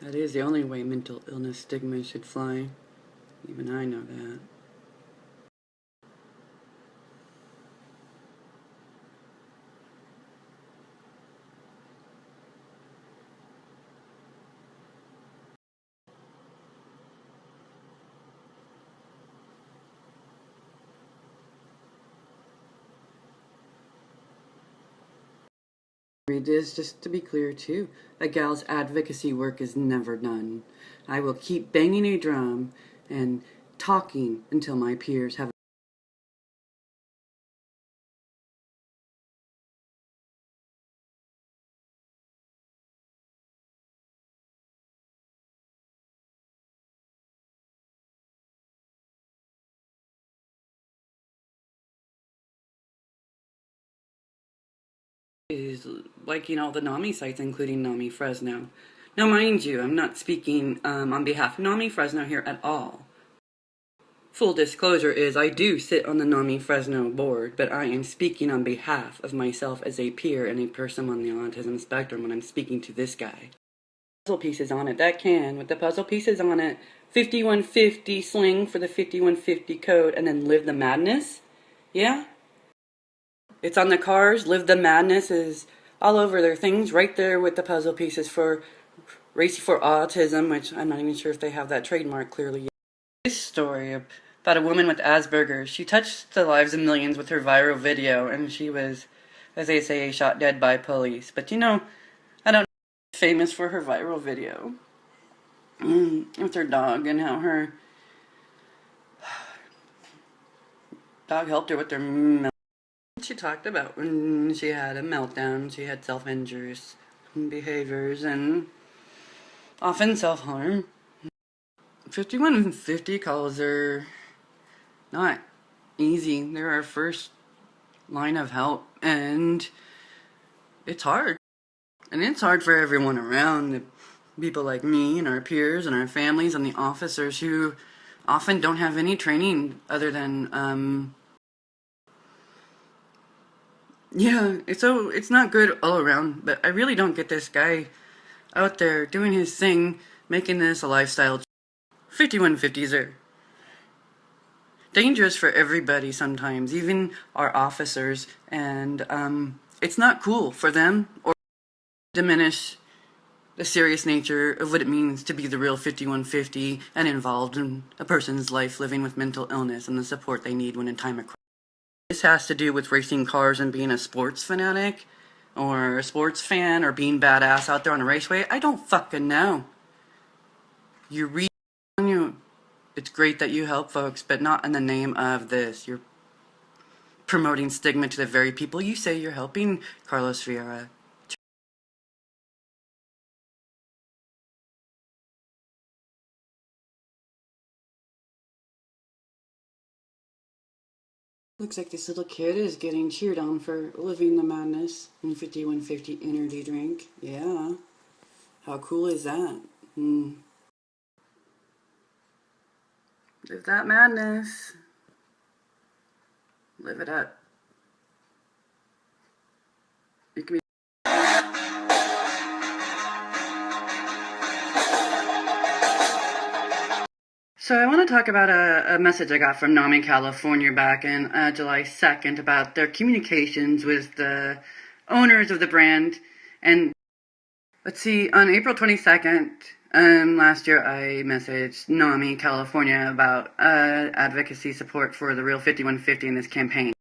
That is the only way mental illness stigma should fly. Even I know that. Read this just to be clear too. A gal's advocacy work is never done. I will keep banging a drum and talking until my peers have is like, the NAMI sites, including NAMI Fresno. Now, mind you, I'm not speaking on behalf of NAMI Fresno here at all. Full disclosure is I do sit on the NAMI Fresno board, but I am speaking on behalf of myself as a peer and a person on the autism spectrum when I'm speaking to this guy. Puzzle pieces on it, that can, with the puzzle pieces on it, 5150 sling for the 5150 code, and then Live the Madness. Yeah? It's on the cars. Live the Madness is all over their things, right there with the puzzle pieces for Racing for Autism, which I'm not even sure if they have that trademark clearly yet. This story about a woman with Asperger's. She touched the lives of millions with her viral video, and she was, as they say, shot dead by police. But I don't know, famous for her viral video with her dog and how her dog helped her with her she talked about when she had a meltdown, she had self-injurious behaviors and often self-harm. 5150 calls are not easy. They're our first line of help, and it's hard. And it's hard for everyone around, the people like me and our peers and our families and the officers who often don't have any training other than it's not good all around, but I really don't get this guy out there doing his thing, making this a lifestyle. 5150s are dangerous for everybody sometimes, even our officers, and it's not cool for them or diminish the serious nature of what it means to be the real 5150 and involved in a person's life living with mental illness and the support they need when in time of crisis. This has to do with racing cars and being a sports fanatic or a sports fan or being badass out there on a raceway. I don't fucking know. You read on you. It's great that you help folks, but not in the name of this. You're promoting stigma to the very people you say you're helping, Carlos Vieira. Looks like this little kid is getting cheered on for living the madness in 5150 energy drink. Yeah. How cool is that? Live that madness. Live it up. You can be So I want to talk about a message I got from NAMI California back in July 2nd about their communications with the owners of the brand. And let's see, on April 22nd last year, I messaged NAMI California about advocacy support for the Real 5150 in this campaign.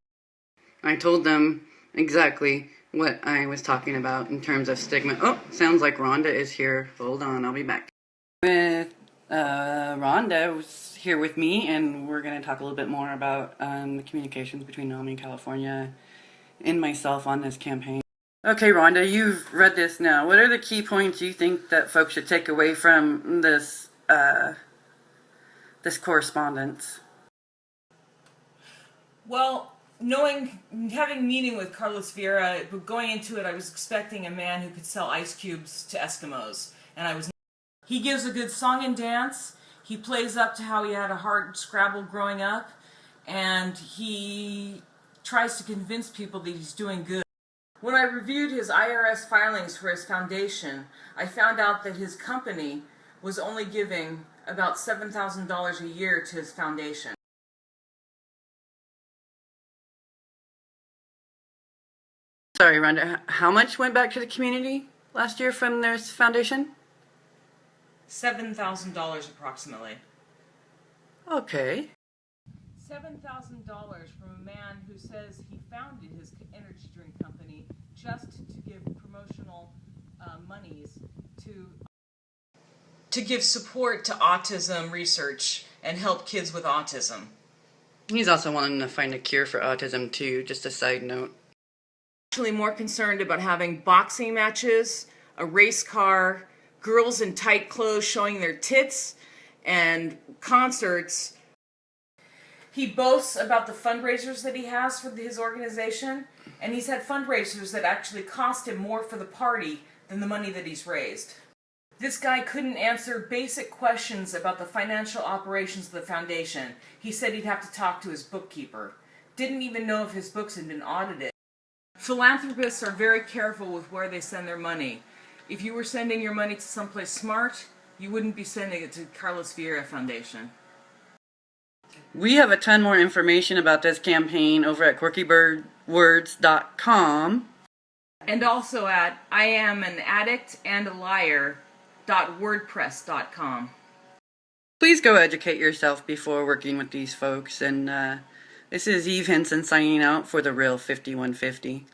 I told them exactly what I was talking about in terms of stigma. Oh, sounds like Rhonda is here. Hold on, I'll be back. With Rhonda was here with me, and we're going to talk a little bit more about the communications between NAMI California and myself on this campaign. Okay, Rhonda, you've read this now. What are the key points you think that folks should take away from this this correspondence? Well, having meeting with Carlos Vieira, going into it, I was expecting a man who could sell ice cubes to Eskimos, and I was. He gives a good song and dance. He plays up to how he had a hard Scrabble growing up, and he tries to convince people that he's doing good. When I reviewed his IRS filings for his foundation, I found out that his company was only giving about $7,000 a year to his foundation. Sorry, Rhonda, how much went back to the community last year from their foundation? $7,000 approximately. Okay. $7,000 from a man who says he founded his energy drink company just to give promotional monies to give support to autism research and help kids with autism. He's also wanting to find a cure for autism too, just a side note. Actually more concerned about having boxing matches, a race car, girls in tight clothes showing their tits, and concerts. He boasts about the fundraisers that he has for his organization, and he's had fundraisers that actually cost him more for the party than the money that he's raised. This guy couldn't answer basic questions about the financial operations of the foundation. He said he'd have to talk to his bookkeeper. Didn't even know if his books had been audited. Philanthropists are very careful with where they send their money. If you were sending your money to someplace smart, you wouldn't be sending it to Carlos Vieira Foundation. We have a ton more information about this campaign over at quirkybirdwords.com. And also at IamAnAddictAndALiar.wordpress.com. Please go educate yourself before working with these folks. And this is Eve Henson signing out for The Real 5150.